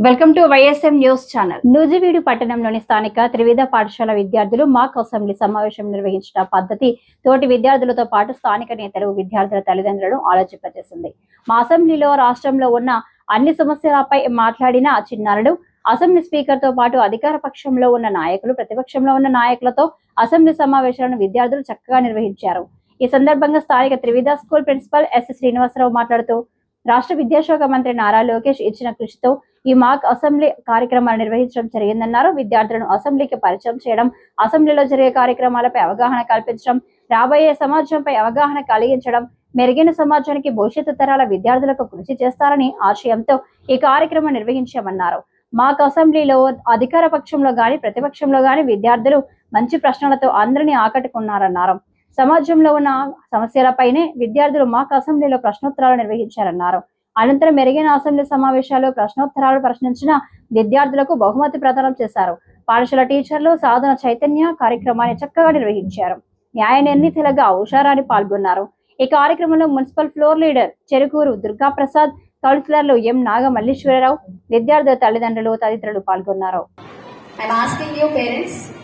Welcome to YSM news channel. Nuzvid పట్టణంలోని స్థానిక త్రివిధ పాఠశాల విద్యార్థులు మాక్ అసెంబ్లీ సమావేశం నిర్వహించిన పద్ధతి తోటి విద్యార్థులతో పాటు స్థానిక నేతలు విద్యార్థుల తల్లిదండ్రులను ఆలోచింపజేసింది. మా అసెంబ్లీలో రాష్ట్రంలో ఉన్న అన్ని సమస్యలపై మాట్లాడిన చిన్నారులు అసెంబ్లీ స్పీకర్ తో పాటు అధికార పక్షంలో ఉన్న నాయకులు ప్రతిపక్షంలో ఉన్న నాయకులతో అసెంబ్లీ సమావేశాలను విద్యార్థులు చక్కగా నిర్వహించారు. ఈ సందర్భంగా స్థానిక త్రివిధ స్కూల్ ప్రిన్సిపల్ ఎస్ శ్రీనివాసరావు మాట్లాడుతూ రాష్ట్ర విద్యాశాఖ మంత్రి నారా లోకేష్ ఇచ్చిన కృషితో ఈ మాక్ అసెంబ్లీ కార్యక్రమాలు నిర్వహించడం జరిగిందన్నారు. విద్యార్థులను అసెంబ్లీకి పరిచయం చేయడం, అసెంబ్లీలో జరిగే కార్యక్రమాలపై అవగాహన కల్పించడం, రాబోయే సమాజంపై అవగాహన కలిగించడం, మెరుగైన సమాజానికి భవిష్యత్తు తరాల విద్యార్థులకు కృషి చేస్తారని ఆశయంతో ఈ కార్యక్రమం నిర్వహించామన్నారు. మాక్ అసెంబ్లీలో అధికార పక్షంలో గాని ప్రతిపక్షంలో గాని విద్యార్థులు మంచి ప్రశ్నలతో అందరినీ ఆకట్టుకున్నారన్నారు. సమాజంలో ఉన్న సమస్యలపైనే విద్యార్థులు మాక్ అసెంబ్లీలో ప్రశ్నోత్తరాలు నిర్వహించారన్నారు. అనంతరం మెరుగైన అసెంబ్లీ సమావేశాలు ప్రశ్నోత్తరాలు ప్రశ్నించిన విద్యార్థులకు బహుమతి ప్రదానం చేశారు. పాఠశాల టీచర్లు సాధన చైతన్య కార్యక్రమాన్ని చక్కగా నిర్వహించారు. న్యాయ నిర్ణీతులుగా ఉషారాణి పాల్గొన్నారు. ఈ కార్యక్రమంలో municipal floor leader Cherukuru Durgaprasad, కౌన్సిలర్లు ఎం నాగమల్లీశ్వరరావు, విద్యార్థుల తల్లిదండ్రులు తదితరులు పాల్గొన్నారు.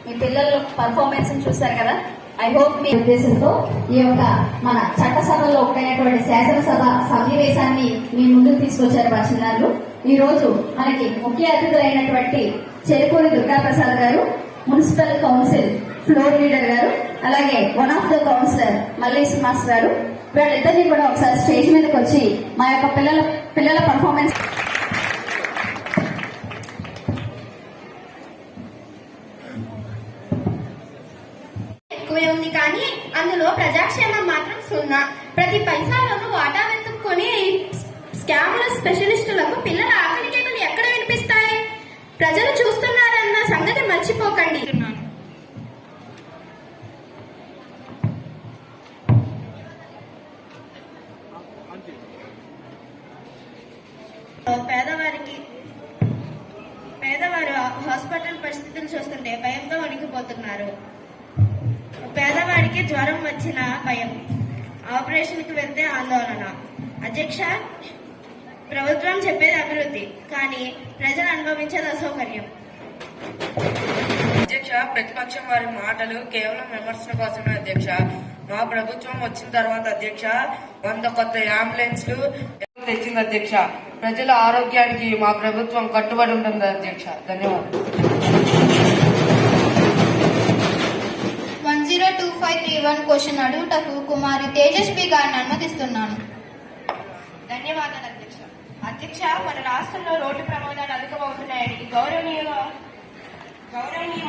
మీ పిల్లల పర్ఫార్మెన్స్ చూశారు కదా. ఐ హోప్ మీ ఉద్దేశంతో ఈ యొక్క మన చట్టసభలో ఒకటైనటువంటి శాసనసభ సన్నివేశాన్ని మీ ముందుకు తీసుకొచ్చారు మా చిన్నారులు. ఈ రోజు మనకి ముఖ్య అతిథులైనటువంటి చెరుకూరి దుర్గాప్రసాద్ గారు, మున్సిపల్ కౌన్సిల్ ఫ్లోర్ లీడర్ గారు, అలాగే one of the councillor Mallesh master గారు, వీళ్ళిద్దరినీ కూడా ఒకసారి స్టేజ్ మీదకి వచ్చి మా యొక్క పిల్లల పర్ఫార్మెన్స్ ఉంది కానీ అందులో ప్రజాక్షేమం మాత్రం సున్నా. ప్రతి పైసాలోనూ వాటా వెతుక్కొని స్కాముల స్పెషలిస్టులకు పిల్లల ఆకలి కేకలు ఎక్కడ వినిపిస్తాయి? ప్రజలు చూస్తున్నారన్న సంగతి మర్చిపోకండి. పేదవారు హాస్పిటల్ పరిస్థితులు చూస్తుంటే భయంతో వణికిపోతున్నారు. పేదవాడికి జ్వరం వచ్చిన భయం, ఆపరేషన్ కి వెళ్తే ఆందోళన. అధ్యక్ష, ప్రభుత్వం చెప్పేది అభివృద్ధి, కానీ ప్రజలు అనుభవించేది అసౌకర్యం. అధ్యక్ష, ప్రతిపక్షం వారి మాటలు కేవలం విమర్శన కోసమే. అధ్యక్ష, మా ప్రభుత్వం వచ్చిన తర్వాత అధ్యక్ష 100 కొత్త అంబులెన్స్లు తెచ్చింది. అధ్యక్ష, ప్రజల ఆరోగ్యానికి మా ప్రభుత్వం కట్టుబడి ఉంటుంది. అధ్యక్ష, ధన్యవాదాలు. 102531 క్వశ్చన్ అడుగుటకు కుమారి తేజస్వి గారిని అనుమతిస్తున్నాను. ధన్యవాదాలు అధ్యక్ష. అధ్యక్ష, మన రాష్ట్రంలో రోడ్డు ప్రమాదాలు అధికమవుతున్నాయని గౌరవనీయ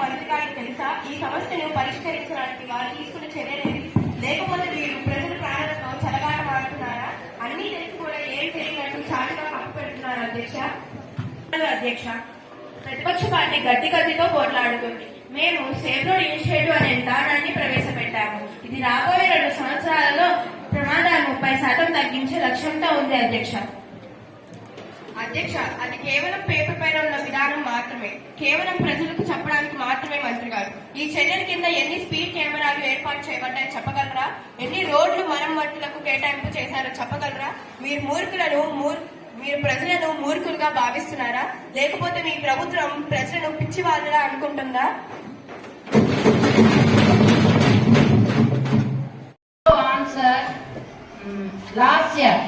మంత్రి గారికి తెలుసా? ఈ సమస్యను పరిష్కరించడానికి వారు తీసుకున్న చర్యలేవి? లేకపోతే వీరు ప్రజల ప్రాణాలతో చెలగాటమాడుతున్నారా? అన్ని తెలిసి కూడా ఏం చేయనట్టు చాటుగా హక్కు పెడుతున్నారు. అధ్యక్ష, ప్రతిపక్ష పార్టీ గట్టితో పోట్లాడుతుంది. మేము సేఫ్ రోడ్ ఇనిషియేటివ్ అనే విధానాన్ని ప్రవేశపెట్టాము. ఇది రాబోయే 2 సంవత్సరాలలో ప్రమాదాలు 30% తగ్గించే లక్ష్యంతో ఉంది. అధ్యక్ష, అది కేవలం పేపర్ పైన ఉన్న విధానం మాత్రమే, కేవలం ప్రజలకు చెప్పడానికి మాత్రమే. మంత్రి గారు, ఈ చర్యల కింద ఎన్ని స్పీడ్ కెమెరాలు ఏర్పాటు చేయబడ్డాయో చెప్పగలరా? ఎన్ని రోడ్లు మరమ్మతులకు కేటాయింపు చేశారో చెప్పగలరా? మీరు ప్రజలను మూర్ఖులుగా భావిస్తున్నారా? లేకపోతే మీ ప్రభుత్వం ప్రజలను పిచ్చి వాళ్ళలా అనుకుంటుందా? Last year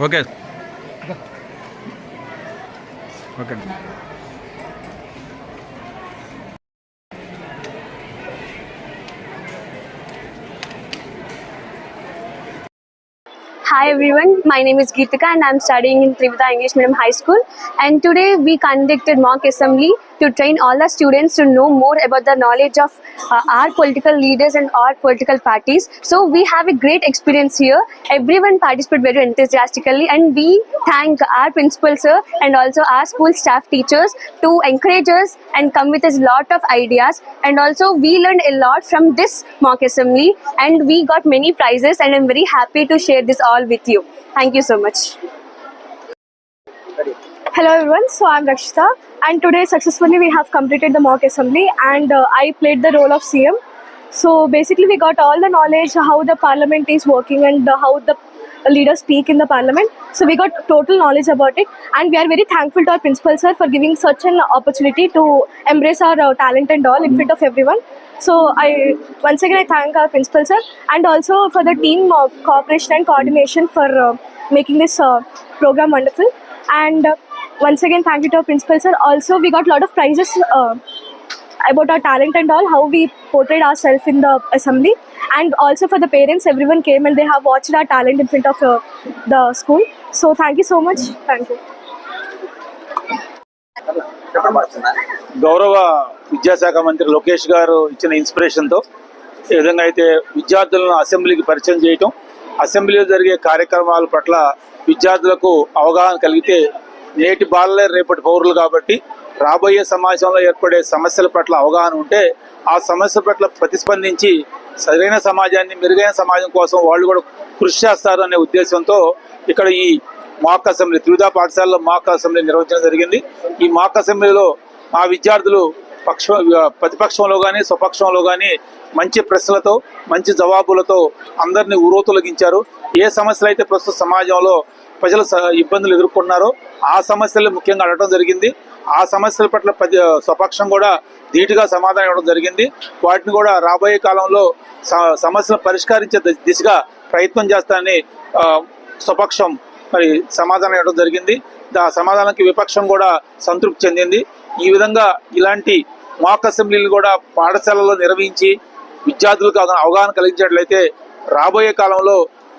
okay okay. Hi everyone, my name is Geetika and I am studying in Trivida English Medium High School, and today we conducted mock assembly to train all the students to know more about the knowledge of our political leaders and our political parties. So we have a great experience here. Everyone participated very enthusiastically, and we thank our principal sir and also our school staff teachers to encourage us and come with us lot of ideas. And also we learned a lot from this mock assembly, and we got many prizes, and I'm very happy to share this all with you. Thank you so much. Hello everyone, so I'm Rakshita, and today successfully we have completed the mock assembly, and I played the role of CM. So basically we got all the knowledge how the parliament is working and how the leaders speak in the parliament. So we got total knowledge about it, and we are very thankful to our principal sir for giving such an opportunity to embrace our talent and all in front of everyone. So once again I thank our principal sir, and also for the team cooperation and coordination for making this program wonderful. And once again thank you to our principal sir. Also we got a lot of prizes about our talent and all, how we portrayed ourselves in the assembly. And also for the parents, everyone came and they have watched our talent in front of the school. So thank you so much. Thank you. గౌరవ విద్యాశాఖ మంత్రి లోకేష్ గారు ఇచ్చిన ఇన్స్పిరేషన్తో ఏ విధంగా అయితే విద్యార్థులను అసెంబ్లీకి పరిచయం చేయటం, అసెంబ్లీలో జరిగే కార్యక్రమాల పట్ల విద్యార్థులకు అవగాహన కలిగితే నేటి బాలలే రేపటి పౌరులు కాబట్టి రాబోయే సమాజంలో ఏర్పడే సమస్యల పట్ల అవగాహన ఉంటే ఆ సమస్యల పట్ల ప్రతిస్పందించి సరైన సమాజాన్ని, మెరుగైన సమాజం కోసం వాళ్ళు కూడా కృషి చేస్తారు అనే ఉద్దేశంతో ఇక్కడ ఈ మాక్ అసెంబ్లీ త్రివిధ పాఠశాలలో మాక్ అసెంబ్లీ నిర్వహించడం జరిగింది. ఈ మాక్ అసెంబ్లీలో మా విద్యార్థులు ప్రతిపక్షంలో కానీ స్వపక్షంలో కానీ మంచి ప్రశ్నలతో, మంచి జవాబులతో అందరినీ ఉరోతొలగించారు. ఏ సమస్యలు అయితే ప్రస్తుత సమాజంలో ప్రజలు ఇబ్బందులు ఎదుర్కొన్నారో ఆ సమస్యలు ముఖ్యంగా అడగడం జరిగింది. ఆ సమస్యల పట్ల స్వపక్షం కూడా ధీటుగా సమాధానం ఇవ్వడం జరిగింది. వాటిని కూడా రాబోయే కాలంలో సమస్యలను పరిష్కరించే దిశగా ప్రయత్నం చేస్తానని స్వపక్షం మరి సమాధానం ఇవ్వడం జరిగింది. ఆ సమాధానానికి విపక్షం కూడా సంతృప్తి చెందింది. ఈ విధంగా ఇలాంటి మాక్ అసెంబ్లీలు కూడా పాఠశాలలో నిర్వహించి విద్యార్థులకు అవగాహన కలిగించినట్లయితే రాబోయే కాలంలో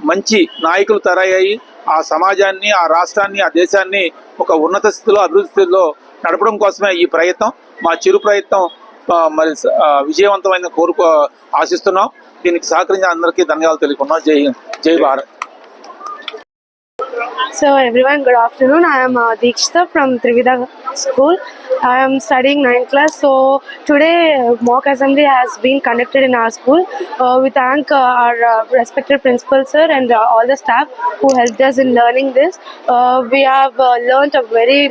మంచి నాయకులు తయారయ్యాయి ఆ సమాజాన్ని, ఆ రాష్ట్రాన్ని, ఆ దేశాన్ని ఒక ఉన్నత స్థితిలో, అభివృద్ధి స్థితిలో నడపడం కోసమే ఈ ప్రయత్నం. మా చిరు ప్రయత్నం మరి విజయవంతమైన ఆశిస్తున్నాం. దీనికి సహకరించిన అందరికీ ధన్యవాదాలు తెలుపుకున్నాం. జై Bharat. So everyone, good afternoon. I am Deekshita from Trivida School. I am studying 9th class. So today mock assembly has been conducted in our school. We thank our respected principal sir and all the staff who helped us in learning this. We have learnt a very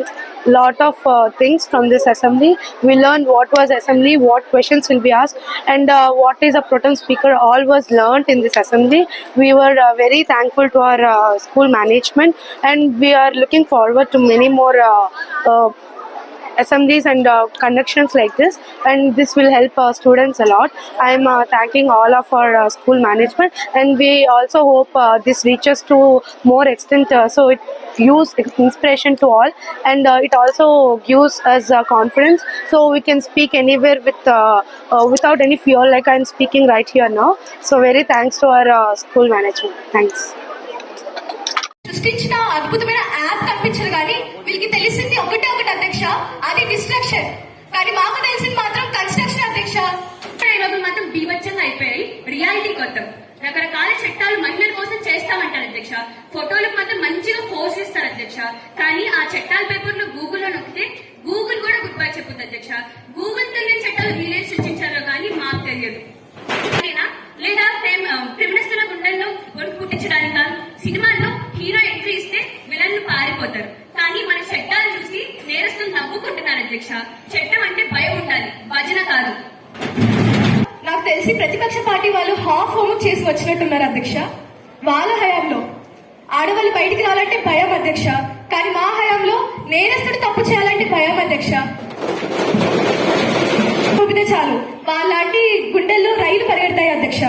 lot of things from this assembly. We learned what was assembly, what questions will be asked, and what is a proton speaker. All was learnt in this assembly. We were very thankful to our school management, and we are looking forward to many more assemblies and conductions like this, and this will help students a lot. I am thanking all of our school management, and we also hope this reaches to more extent, so it gives inspiration to all, and it also gives us confidence, so we can speak anywhere without any fear, like I am speaking right here now. So very thanks to our school management. Thanks. సృష్టించిన అద్భుతమైన app కనిపించదు కానీ వీళ్ళకి తెలిసింది ఒకటే ఒకటి అధ్యక్ష, అది డిస్ట్రక్షన్. కానీ మాకు తెలిసింది మాత్రం కన్స్ట్రక్షన్ అధ్యక్ష. రోజులు మాత్రం బీభత్సంగా అయిపోయాయి. రియాలిటీ కొత్తం రకరకాల చట్టాలు మహిళల కోసం చేస్తామంటారు అధ్యక్ష. ఫోటోలకు మాత్రం మంచిగా పోస్ట్ ఇస్తారు అధ్యక్ష. కానీ ఆ చట్టాల పేపర్లు గూగుల్లో నొక్కితే గూగుల్ కూడా గుడ్ బై చెప్పుద్ది అధ్యక్ష. గూగుల్ తెలియని చట్టాలు వీలే సృష్టించారో కానీ మాకు తెలియదు. లేదా క్రిమినల్స్ల గుండెల్లో వణుకు పుట్టించడానిక సినిమాల్లో హీరో ఎంట్రీ ఇస్తే విలన్లు పారిపోతారు. కానీ మన చట్టాలు చూసి నేరస్తులు నవ్వుకుంటున్నారు అధ్యక్ష. చట్టం అంటే భయం ఉండాలి, భజన కాదు. నాకు తెలిసి ప్రతిపక్ష పార్టీ వాళ్ళు హాఫ్ హోంవర్క్ చేసి వచ్చినట్టున్నారు అధ్యక్ష. వాళ్ళ హయాంలో ఆడవాళ్ళు బయటికి రావాలంటే భయం అధ్యక్ష, కానీ మా హయాంలో నేరస్తుడు తప్పు చేయాలంటే భయం అధ్యక్ష. చాలు వాళ్ళంటి గుండెల్లో రైలు పరిగెడతాయి అధ్యక్ష.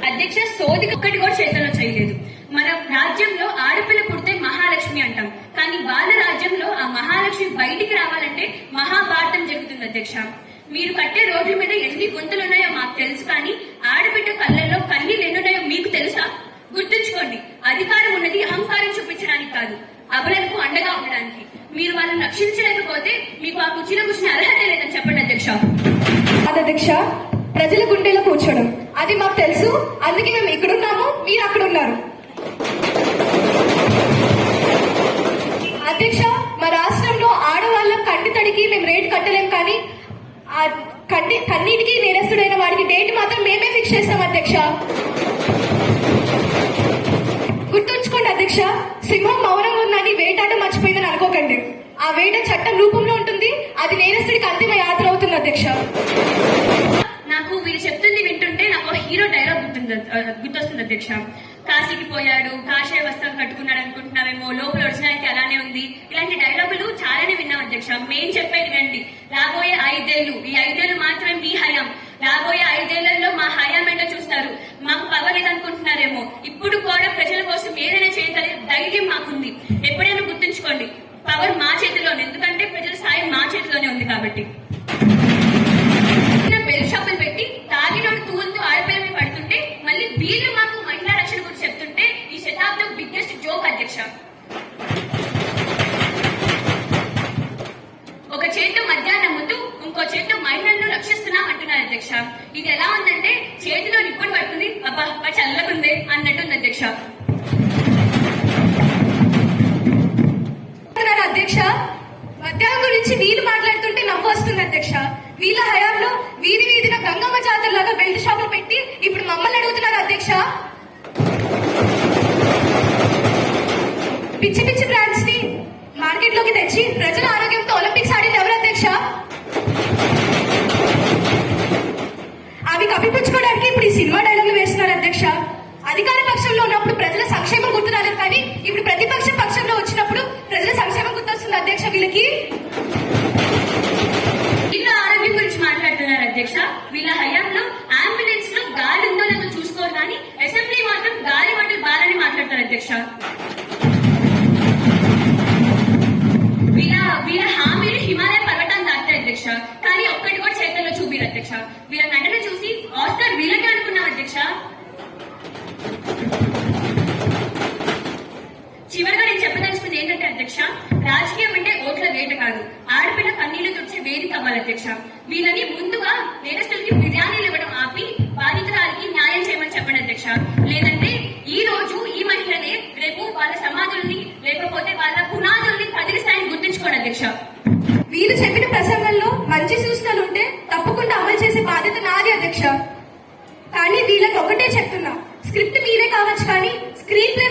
అధ్యక్ష సోదికి ఒక్కటి కూడా చేతలో చేయలేదు. మన రాజ్యంలో ఆడపిల్ల పుడితే మహాలక్ష్మి అంటాం, కానీ వాళ్ళ రాజ్యంలో ఆ మహాలక్ష్మి బయటికి రావాలంటే మహాభారతం జరుగుతుంది అధ్యక్ష. మీరు కట్టే రోడ్ల మీద ఎన్ని గుంతలున్నాయో మాకు తెలుసు, కానీ ఆడబిడ్డ కళ్ళల్లో కన్నీళ్ళు ఎన్నున్నాయో మీకు తెలుసా? గుర్తుంచుకోండి, అధికారం ఉన్నది అహంకారం చూపించడానికి ఉండడానికి కాదు, అబలకు అండగా ఉండడానికి. మీరు వాళ్ళని రక్షించలేకపోతే మీకు ఆ కుర్చీలో కూర్చునే అర్హత లేదని చెప్పండి అధ్యక్ష. అధ్యక్ష, ప్రజల గుండెలో కూర్చోడం అది మాకు తెలుసు, అందుకే మేము ఇక్కడున్నాము, మీరు అక్కడ ఉన్నారు. అధ్యక్ష, మా రాష్ట్రంలో ఆడవాళ్ళ కంటి తడికి మేము రేటు కట్టలేం, కానీ ఆ కన్నీటికి నేరస్తుడైన వాడికి డేట్ మాత్రం మేమే ఫిక్స్ చేస్తాం అధ్యక్ష. గుర్తుంచుకోండి అధ్యక్ష, సింహం మౌనంగా ఉందని వేటాట మర్చిపోయిందని అనుకోకండి. ఆ వేట చట్టం రూపంలో ఉంటుంది, అది నేరస్తుడికి అంతిమ యాత్ర అవుతుంది అధ్యక్ష. నాకు వీళ్ళు చెప్తుంది వింటుంటే నాకు హీరో డైలాగ్ గుర్తొస్తుంది అధ్యక్ష. కాశీకి పోయాడు, కాషాయ వస్త్రం కట్టుకున్నాడు అనుకుంటున్నామేమో, లోపల ఒరిజినాలిటీ అలానే ఉంది. ఇలాంటి డైలాగులు చాలానే విన్నాం అధ్యక్ష. మేం చెప్పేది వినండి. రాబోయే 5 ఏళ్ళు, ఈ 5 ఏళ్ళు మాత్రం మీ హయాం. రాబోయే 5 ఏళ్లలో మా హయాం ఏంటో చూస్తారు. మాకు పర్వాలేదు అనుకుంటున్నారేమో, ఇప్పుడు కూడా ప్రజల కోసం ఏదైనా చేయగలిగే ధైర్యం మాకుంది. ఎప్పుడైనా గుర్తుంచుకోండి, పవర్ మా చేతిలోనే, ఎందుకంటే ప్రజల సాయం మా చేతిలోనే ఉంది కాబట్టి. బెల్ట్ షాపులు పెట్టి తాగినోడు తూలుతూ ఆడపిల్ల మీద పడుతుంటే మళ్ళీ వీళ్ళు మాకు మహిళా రక్షణ గురించి చెప్తుంటే ఈ శతాబ్దం బిగ్గెస్ట్ జోక్ అధ్యక్ష. ఒక చేతితో మధ్యాహ్నం ముందు ఇంకో చేతితో మహిళలను రక్షిస్తున్నాం అంటున్నారు అధ్యక్ష. ఇది ఎలా ఉందంటే చేతిలో నిప్పులు పడుతుంది, అబ్బా చల్లగుందే అన్నట్టుంది అధ్యక్ష. అధ్యక్ష, మద్యాహ్నం గురించి వీళ్ళు మాట్లాడుతుంటే నవ్వు వస్తుంది అధ్యక్ష. వీళ్ళ హయాంలో వీధి వీధిన గంగమ్మ జాతర లాగా బెల్ట్ షాపులు పెట్టి ఇప్పుడు మమ్మల్ని అడుగుతున్నారు అధ్యక్ష. పిచ్చి పిచ్చి బ్రాండ్స్ ని మార్కెట్ లోకి తెచ్చి ప్రజల ఆరోగ్యంతో ఒలింపిక్స్ ఆడింది ఎవరు అధ్యక్ష? అవి కప్పిపుచ్చుకోవడానికి ఇప్పుడు ఈ సినిమా డైలాగులు వేస్తున్నారు అధ్యక్ష. అధికార పక్షంలో ఉన్నప్పుడు ప్రజల సంక్షేమం గుర్తురాలేదు, కానీ ఇప్పుడు ప్రతిపక్ష పక్షంలో వచ్చినప్పుడు ప్రజల సంక్షేమం గుర్తొస్తుంది అధ్యక్ష. వీళ్ళకి వీళ్ళ ఆరోగ్యం గురించి మాట్లాడుతున్నారు అధ్యక్ష. వీళ్ళ హయాంలో అంబులెన్స్ లో గాలి ఉందో లేదో చూసుకోరు, కానీ అసెంబ్లీ మాత్రం గాలి మంటలు బాలని మాట్లాడతారు అధ్యక్ష. వీళ్ళ హామీలు హిమాలయ పర్వతాన్ని దాటాయి అధ్యక్ష, కానీ ఒక్కటి కూడా చేతుల్లో చూపిరు అధ్యక్ష. వీళ్ళ నటన చూసి ఆస్కార్ వీళ్ళకే అనుకున్నాం అధ్యక్ష. చివరిగా నేను చెప్పదలుచుకుంది ఏంటంటే అధ్యక్ష, రాజకీయం అంటే ఓట్ల వేట కాదు, ఆడపిల్ల కన్నీళ్లు తుడిచే వేదిక అవ్వాలి అధ్యక్ష. వీళ్ళని ముందుగా నేరస్తులకి బిర్యానీలు ఇవ్వడం ఆపి బాధితురాలకి న్యాయం చేయమని చెప్పండి అధ్యక్ష. లేదంటే ఈ రోజు ఈ మహిళనే రేపు వాళ్ళ సమాధుల్ని లేకపోతే వాళ్ళ పునాదుల్ని కదిలిస్తాయని గుర్తుంచుకోండి అధ్యక్ష. వీళ్ళు చెప్పిన ప్రసంగంలో మంచి సూచనలు ఉంటే తప్పకుండా అమలు చేసే బాధ్యత నాది అధ్యక్ష. కానీ వీళ్ళకి ఒకటే చెప్తున్నా, స్క్రిప్ట్ మీరే కావచ్చు, కానీ స్క్రీన్ ప్లే